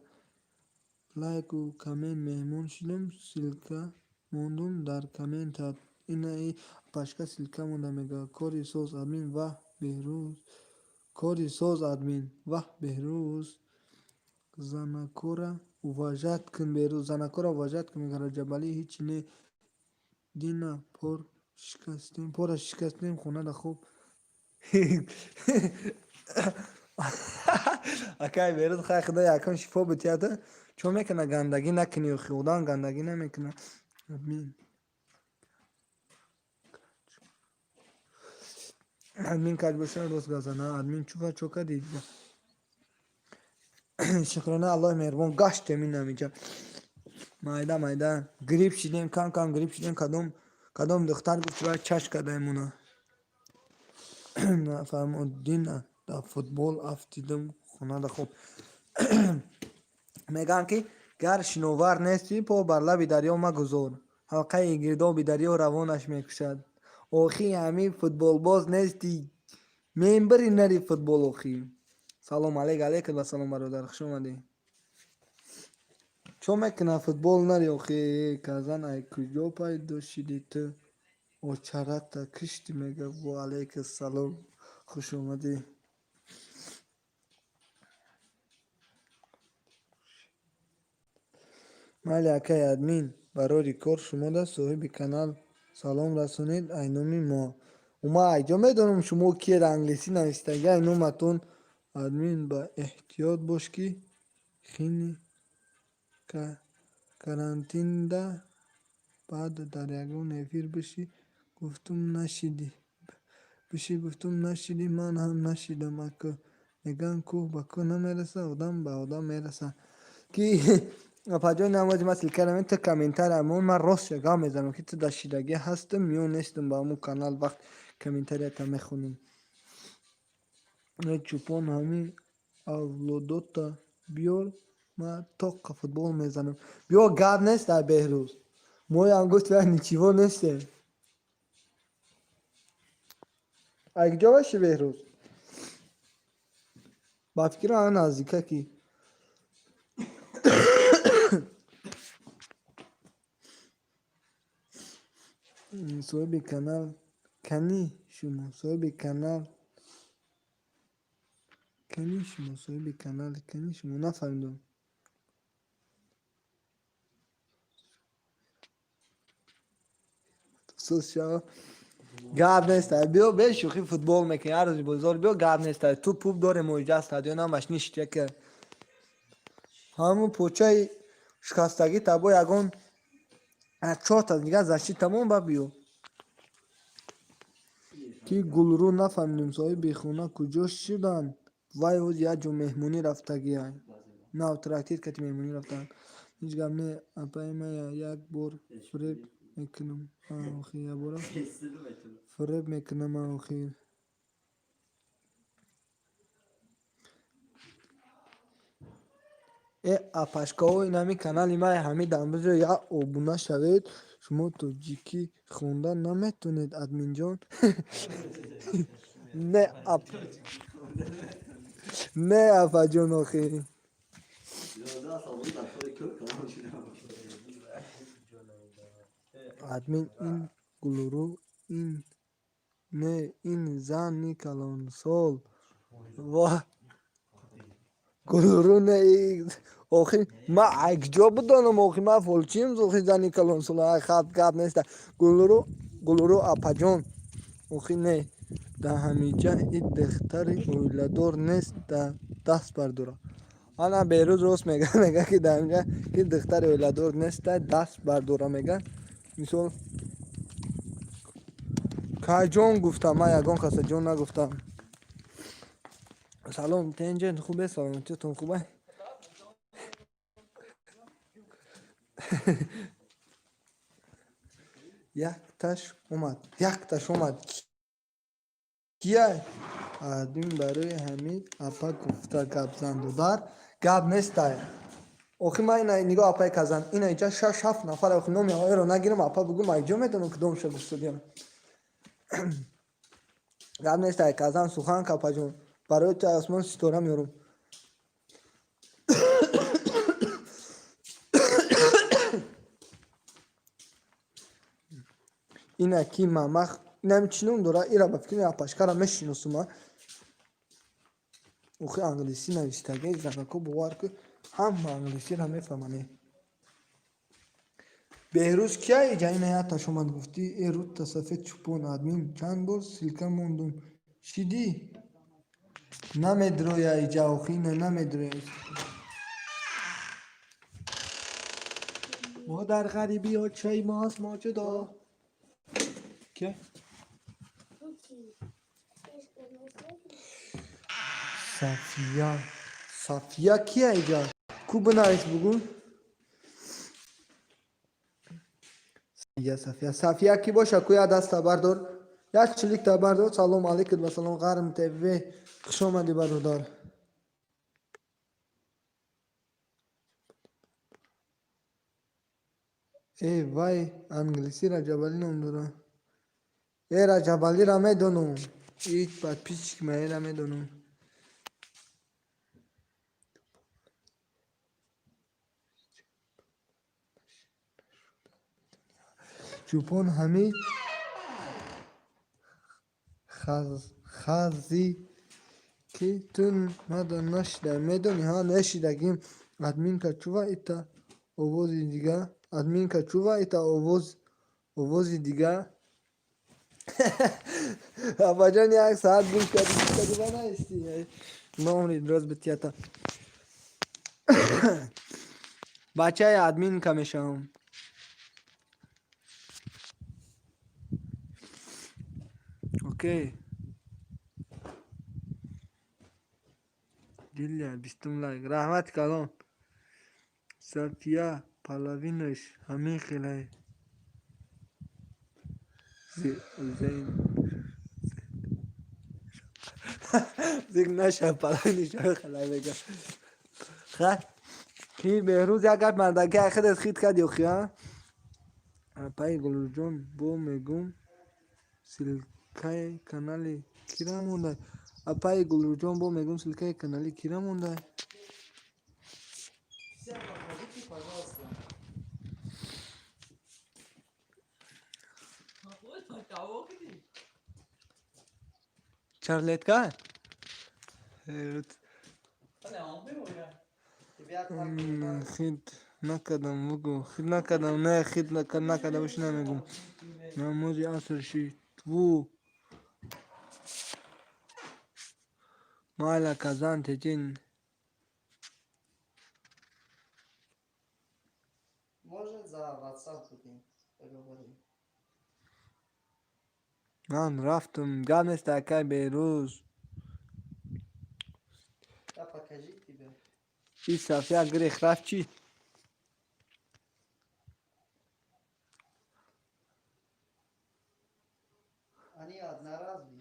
لایک و کامنت مهمون شدم سلکه موندم در کامنت این ای پاشکا سلکه مونده میگه کاری سوز ادمین و بهروز کاری سوز ادمین و بهروز زنکورا واجد کن بهروز زنکورا واجد کن میگه جبلی هیچ نه دینا پر شکستیم خونه دا خوب اکای بیروز خیلی خدا یکم شفا بتیاده چون میکنه گندگی نکنی و خودان گندگی نمیکنه ادمین کج بشه روز گذانه ادمین چوفا چوکا دید شکرانه الله مهربان گشت می نمیجا مایده گریب شدیم کم گریب شدیم کدوم کدام دختر گفت باید چش کردیم اونا نفرمودین در فوتبال افتیدم خونه در خوب میگن که گر شنوور نیستی پا بر لب دریا مگذار حلقه گردابی دریا روانش میکشد آخی همی فوتبال باز نیستی ممبری نری فوتبال آخی سلام علیکم و سلام برادر خوش اومدی چون میکنه فوتبال نری آخی کازن ای کجا پیدا شدی تو او چرت کشتی میگه و علیکم سلام خوش اومدی مالی اکای ادمین برای کار شما در صاحب کانال سلام رسونید اینومی ما اوما ایجا میدونم شما کی در انگلیسی نوشته یا اینومتون ادمین با احتیاط باش که خیلی کرانتین ده بعد در یگان افیر بشی گفتم نشیدی من هم نشیدم اکا میگن کوه با کوه نمیرسه آدم به آدم میرسه که پجای نمازی مثل کردم تو کامنتر همون من راست شگاه میزنم که تو در شیدگی هستم یا نیستم با همون کانال وقت کامنتری تا میخونیم چوپان همین اولودوتا بیار من تاق فوتبال میزنم بیا گرد نیست در بهروز موی انگوست و نیچیوا نیسته اگه جا باشه بهروز با فکر آن نزدیکه کی صاحب کانال کنی شما صاحب کانال صاحب کانال کنی شما نفهمیدم سوسیا گرد نیست بیا به شوخی فوتبال میکنی هر روز بازار بیا گرد نیست تو پوپ داره موجه استادیون هم مش که همون پوچه شکستگی تبا یگان چهار تا دیگه زشتی تمام با بیو که گلرو نفهمیدیم صاحب خونه کجا شدن وای اوز یا جو مهمونی رفتگی های نه تراکتیر کتی مهمونی رفتن هیچ گم نه اپای ما یک بار فریب میکنم آخی یا بارا فریب میکنم آخی ای اپاشکاو این همی کانالی ما همی دنبال یا اوبونا شوید شما توجیکی خوندن نمیتونید ادمین جان نه نه اپا جان آخی ادمین این گلورو این نه این زن نی کلان سال و گلورو نه آخی ما اگجا بدانم آخی ما فولچیم آخی زنی کلان سال خط گرد نیست گلورو اپا جان آخی نه در همیجه این دختر اویلدار نیست در دست برداره آنا بیروز روست میگه که در همیجه که دختر اویلدار نیست در دست برداره میگه مثال که جان گفتم من یگان کس جان نگفتم سلام تنجن خوبه سلامتیتون خوبه یک تاش اومد کیه آدم برای همین اپا گفته گپ زند در گپ نیسته آخی من این نگاه اپای کزن این اینجا 6-7 نفر آخی نومی آقای رو نگیرم اپا بگم ایجا میتونم کدوم شو گفتم گپ نیسته کزن سخن کپا جون برای تو آسمان ستاره میارم این اکی مامخ اینم چنون داره ایرا بفکر اپاشکارا میشناسم اوخی انگلیسی نوشتگی زنکو بوار که هم انگلیسی را میفهمانی بهروز کیا ایجا این حیات شما گفتی ای رو تصفیت چوپون آدمین چند بار سلکه موندم شدی نمیدروی ایجا اوخی نمیدروی ما در غریبی ها چای ماست ما جدا که صفیه کیه ایجا کو بنایست بگو یا صفیه صفیه کی باشه کویا دست بردار یک چلیک تا بردار سلام علیکم و سلام غرم تیوی خوش آمدی برادر ای وای انگلیسی را جبالی نمیدونم ای را جبالی را میدونم هیچ بعد پیچ که من را میدونم چوپان همه خازی که تون مدن نشده میدونی ها نشیدگیم ادمین که چووا ایتا اووزی دیگه ادمین که چووا ایتا اووزی دیگه ابا جان یک ساعت گوش کردی با نایستی نامری درست بتیاتا بچه ادمین که میشم اوکی دیلیا بیستم لایک رحمت کلان صفیه پلاوینش همین خیلی زین زین نشه پلاوینش همین خیلی بگم خب کی بهروز یک گپ مردکه خودت خید کردی اخیا پای گلو جون بو میگم سلکای کانالی کیرا مونده اپای گلو جون بو میگم سلکای کانالی کیرا مونده چارلت کا خید نکردم بگو خید نکردم نه خید نکردم بش نمیگم نموزی اصر شی تو مالا کازان تجین Может за WhatsApp купим, поговорим. من رفتم گمست اکای بیروز Да покажи тебе. این صفیه گریخ رفت چی Они одноразовые.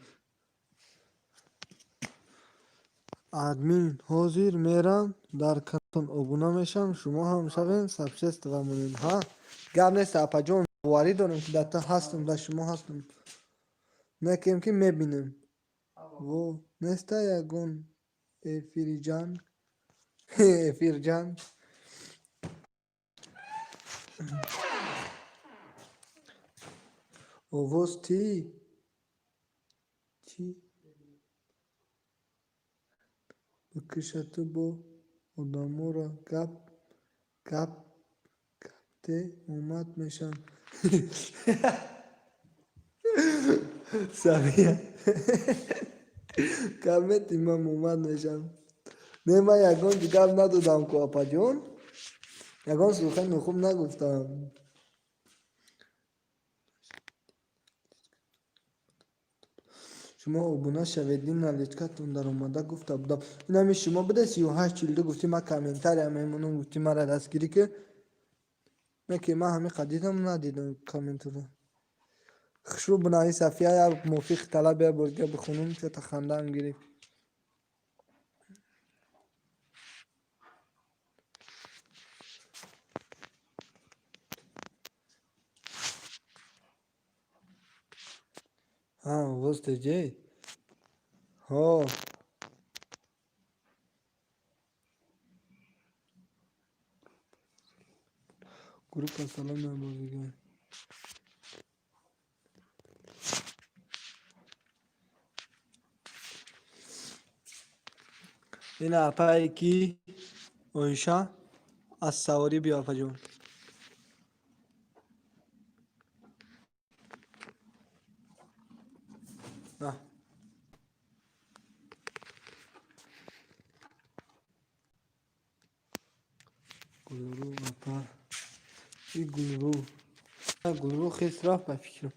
ادمین حاضر میرم در کانتون ابونا میشم شما هم شوین سبشست و مونین ها گم نیست اپا جون واری دارم که در هستم در شما هستم نکیم که میبینم و نیسته یگون افیر جان افیر جان اووز چی بکشتو با ادامو را گپ ته اومد میشم سمیه کمت ایمام اومد میشم نه من یکان گپ ندادم که اپا جون یکان سوخن خوب نگفتم شما ابونا شویدین نلیچکتون در اومده گفته بودم این همی شما بده 38 چیلده گفتی من کامنتر همه گفتی مرا دستگیری که نه که من همه قدیدم ندیدم کامنت رو خشو بنایی صفیه یا موفیق طلب یا برگه بخونم که تخنده هم گرفت ها وسط جی ها گروه سلام نبازیگه این اپا کی اویشا از سواری بیا اپا جون نه گلرو اپا این گلرو خیلی رفت به فکرم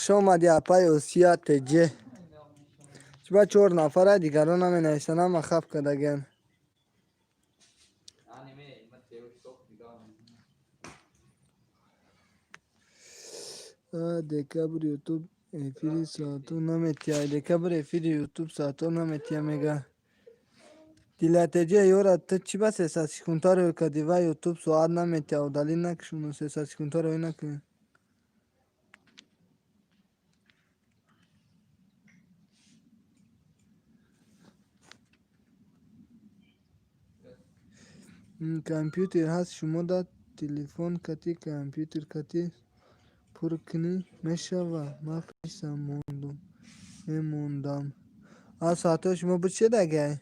خوش آمدی اپای اوسیا تجه چبا 4 نفره دیگران هم نایسن هم خف کدگن دکبر یوتیوب افیری ساعتو نمیتیا دکبر افیری یوتیوب ساعتو نمیتیا میگه دیلا تجه یورا تا چی بس اساسی کنتار کدی و یوتیوب ساعت نمیتیا و دلیل نکشون اساسی کنتار وی نکنی کامپیوتر هست شما دا تلفن کتی کامپیوتر کتی پر کنی میشوه ما پیسم موندم ساعت شما به چه دگه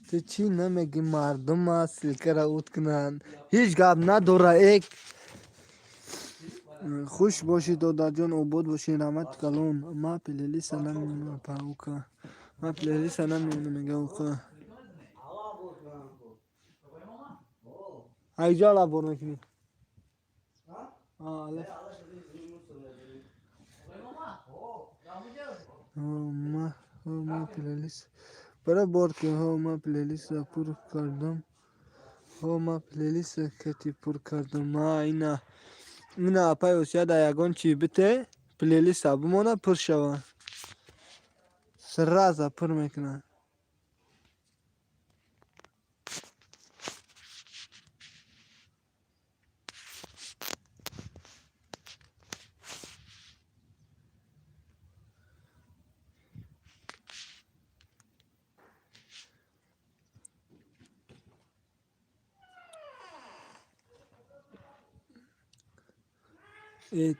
تو چی نمیگی مردم ها سلکه را اوت کنن هیچ گاب نداره ایک خوش باشید و در جان عبود باشید رحمت کلون ما پلیلی سنم پاوکا ما پلیلی سنم میگه اوکا ایجا لا بور میکنی الف ما پلیلیست برای بار که ما پلیلیست را پر کردم ما پلیلیست کتی پر کردم ما اینا اپای اوسیا دا یگان چی بته پلیلیست بمونه پر شوه سرازه پر میکنه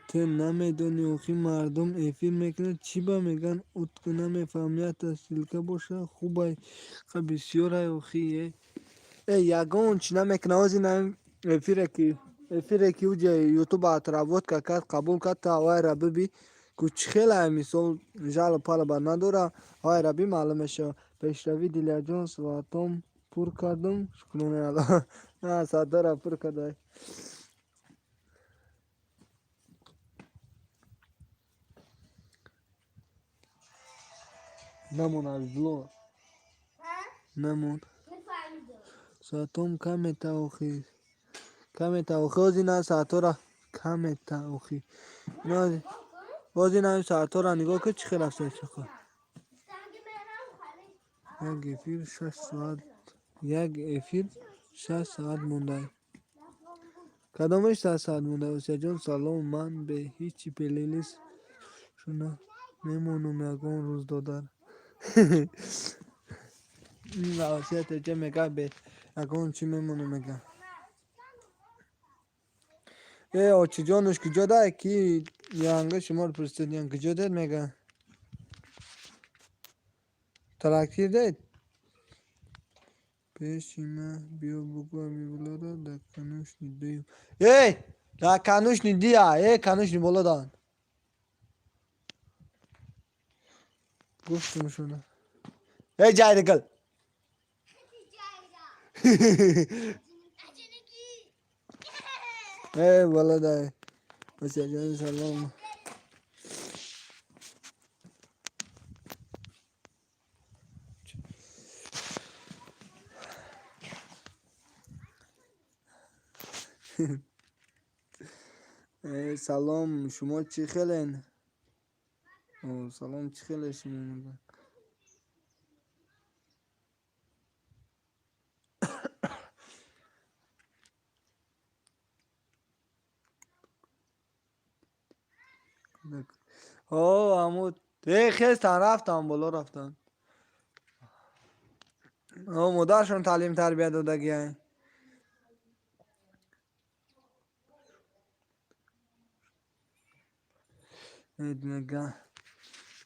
تو نمیدونی اوخی مردم افیر میکنه چی با میگن اتکو نمیفهمی تحصیل که باشه خوبه بسیار های اوخیه یگان چی نمیکنه از این افیره که اوجه یوتیوب اترابوت که کرد قبول کرد تا هوای را ببی کچ خیلی همیسال جال پال بر نداره هوای را بی معلومه شو پیشروی دیلیا جونس و اتم پر کردم شکلونه الله ساده را پر کرده نمون از بلو نمون ساعتم کم تاوخی از این ساعتا را کم تاوخی باز این ساعتا را نگاه که چی خیلی افسه چکا یک افیر 6 ساعت مونده کدامش 6 ساعت مونده اوسیا جان سلام من به هیچی پلیلیست شنا میمونم یکان روز دادر این اوسیا تجه میگه به یکان چی میمونم میگه آچی جانش کجا ده کی یانگه شما رو پرستید کجا ده میگه تراکتیر ده پیشیمه بیا بگو امی بلا دا در کنوش نیدیم در کنوش نیدی کنوش نی بالا دان گفتم شونه جای دکل بالا ده بسیار جان سلام سلام شما چی خیلین سلام چی خیلی شما میگن عمود خیستن رفتن بالا رفتن مادرشون تعلیم تربیت دادگی هست میگه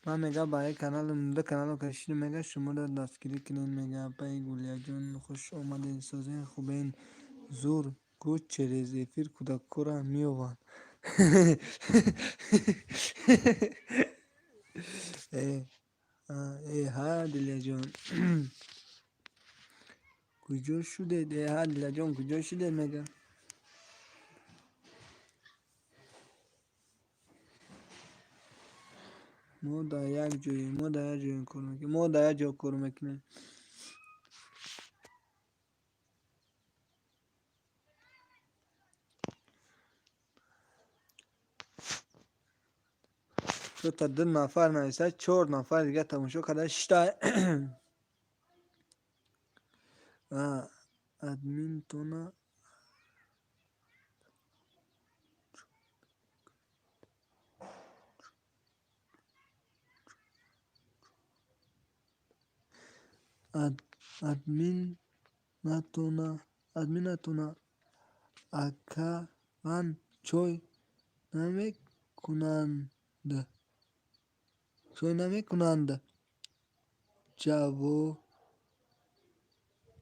من میگه برای کانال مونده کانال کشید میگه شما رو دستگیری کنین میگه پای گولیا جون خوش آمدین سازین خوبین زور گوچ چریز افیر کودک کورا میوان ها دلیا جون کجا شده ده دیلا جان کجا شده مگه ما در یک جایی ما در یک جایی کار میکنیم ما در یک جا کار میکنیم تو تا 2 نفر نویسه 4 نفر دیگه تماشا کرده شتا ادمین تونا ادمین نتونه اکاون چوی نمیکنند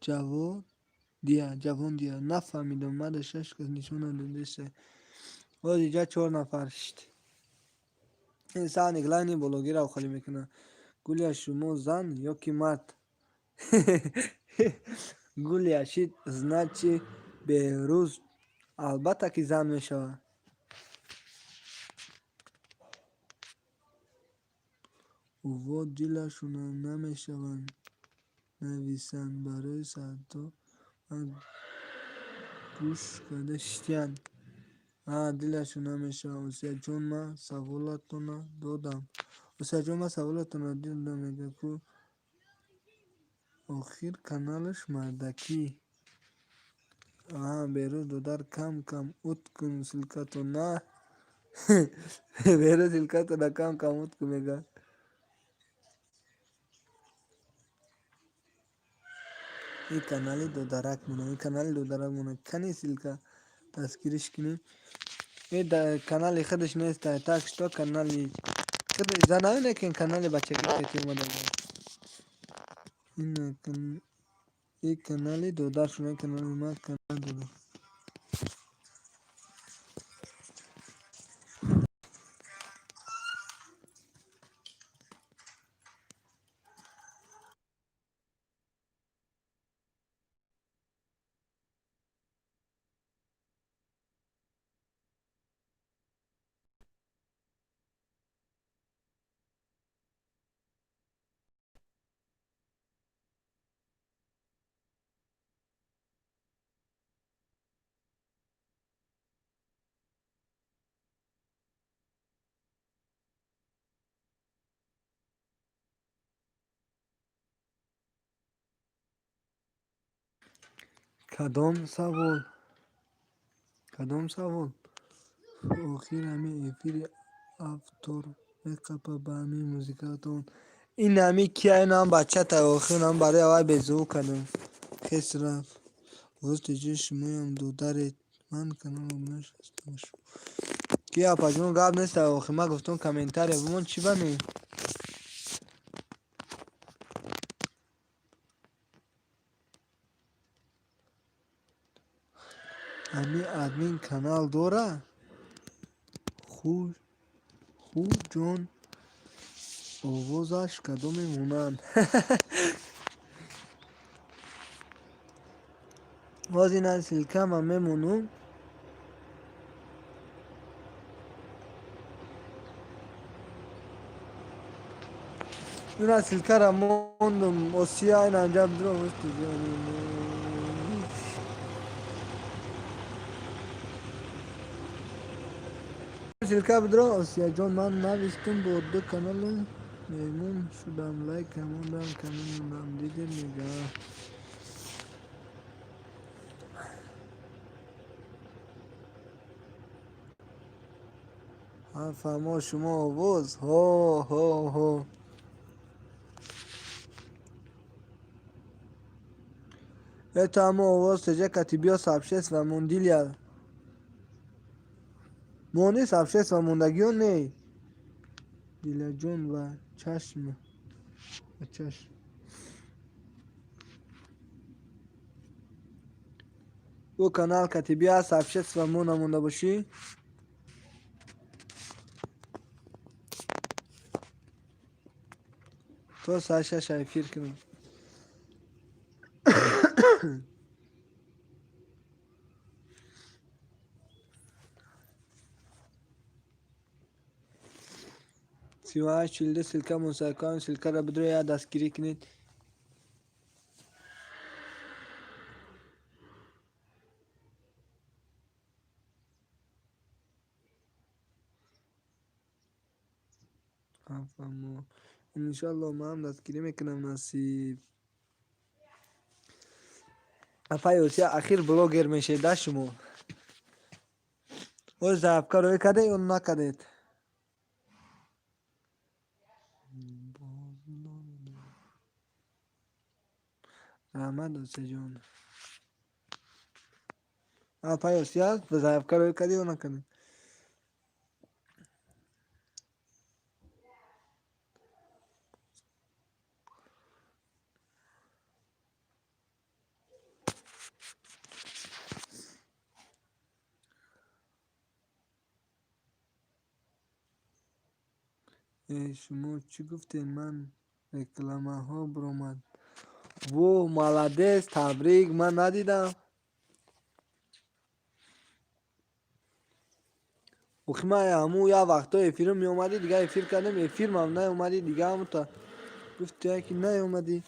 جوان دیا نفهمیدم من 6 کس نشون داده باز اینجا 4 نفر شد این سان اگلانی بلوگی را خالی میکنه گولیا شما زن یا که مرد گولیا شید значи بهروز البته که زن میشود اووا دلشون نمیشوند نویسند برای ساعتا گوش کرده شتین دلشون نمیشوند اوسیا جون من سوالتون دادم میگه که آخر کانالش مردکی بهروز دودار کم اوت کن سلکتو نه بهروز سلکتو نه کم اوت کن میگه این کانالی دودارک مونه کنی سلکه تذکیرش کنیم این کانالی خودش نیست تاکش تو کانالی خودش زنانه نه که کانالی بچه که اومده این کانالی دودار شونه کانالی ما کانال دودار کدام سوال آخر همین افیر افتار میقبه به همین موزیکاتون این همی که این هم بچه تا آخر هم برای اوای بزو کردم خیس رفت باز تیجه شمایی هم دو دارید من کنم رو نشستمش کیا پاجمون قبل نیست آخر ما گفتم کامنتاری بمون چی بنی همین ادمین کانال دوره خو جون آوازش کدوم مونن باز این از سلکم هم میمونم این از سلکه را موندم آسیا این انجام درم سلکه بدرم آسیا جان من نوشتم با 2 کانال میمون شدم لایک هموندم کانال دیگه نگاه فهمو شما آواز هو это همه آواز تجه کتیبیا سبشست و موندیلیا مونی سبشست و موندگیون نی دیلا جون و چشم او کانال کتیبیا سبشست و مون مونده باشی تو ساشا شایفیر کنم 38 شیلده سلکه موسیقان سلکه را بدرو یا دستگیری کنید. افهمو انشالله ما هم دستگیری میکنم نصیب. افایوسی اخیر بلوگر میشه ده شما. او زبکا روی کده اون نکدید. رحمت دوسته جون. افایوسی هست به زبکا روی کده اون نکدید. شما چی گفتین؟ من رکلامه ها برآمد و مالادس تبریک من ندیدم. اوخی من همو یا وقتا افیرم می اومدی دیگه افیر کردم افیرم هم نه اومدی دیگه همو تا گفتی که نه اومدی.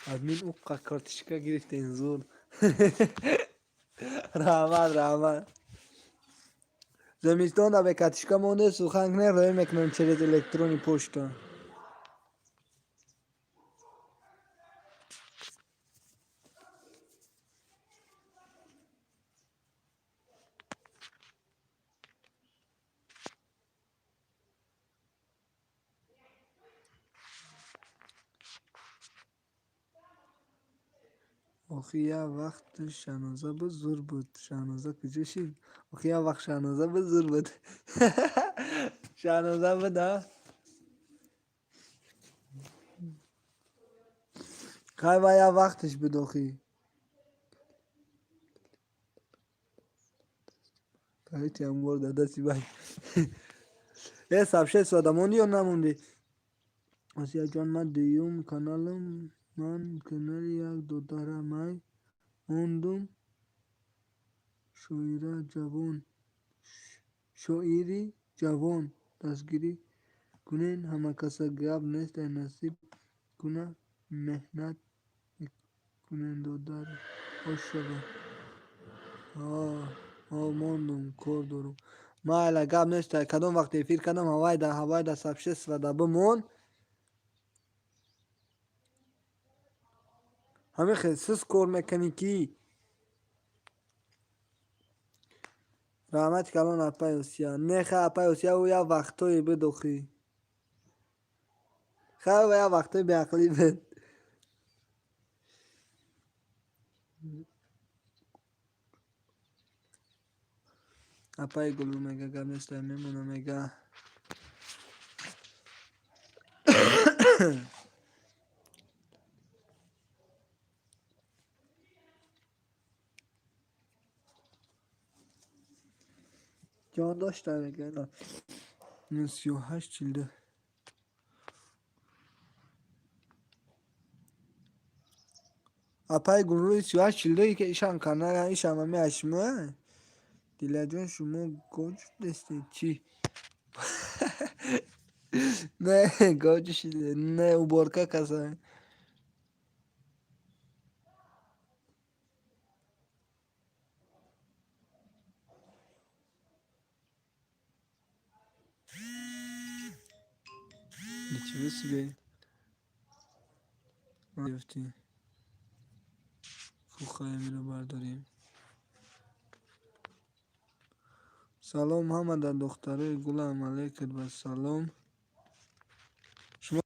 admin او کارتشکا گرفتین زور. رحمت زمستان دا به کاتشکا مونده سخن کنه روی میکنم چریز الکترونی پشتا. آخه یا وقت شنازه به زور بود. شنازه کجا شید؟ آخه یا وقت شنازه به زور بود. شنازه بده خیلی با یا وقتش بود آخی. پاییتی هم گرده دستی باید. یه سبشه ساده موندی یا نموندی؟ آسیا جان من دیوم کانالم من کنار یک دو داره مای موندم شاعری جوان دستگیری کنین همه کسا گب نیست نصیب کنه مهنت کنین دو داره خوش شده. موندم کار دارم ما الا گب نیست کدام وقت افیر کدام هوای ده سبشه ساده بمون همه خیلی کار میکنی کی رحمت کلان اپای اوسیا نه خیلی اپای اوسیا و یا وقتایی بدوخی خیلی و یا وقتایی به عقلی بد اپای گلو میگه گم نیست میمونه میگه جان داشته میگه نه 38 چیلده اپای گلوی 38 چیلده ای که ایشان کنه ایشان ممی اشمه دیله جان شما گوج دسته چی نه گوج شده نه او بارکه کسا چی بسی بی گرفتی فوخه رو برداریم. سلام محمد دختره گلم علیکت و سلام شما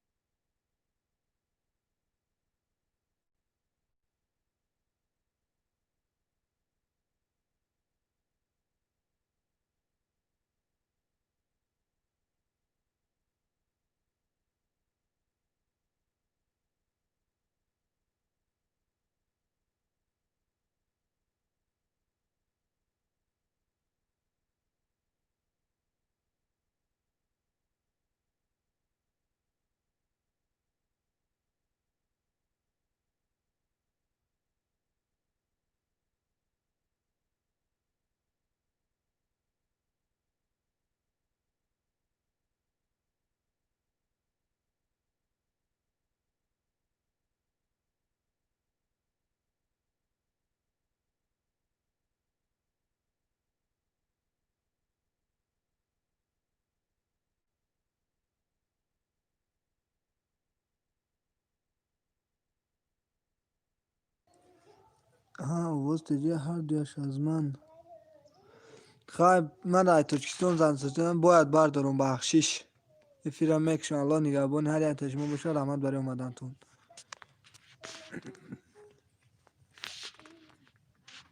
ها آواز تجیه هر دویش از من. خب من رای ترکستان زن سرچنم باید بردارم بخشش. افیرم مکشن الله نگهبان هر یک تجمع باشه رحمت برای اومدنتون.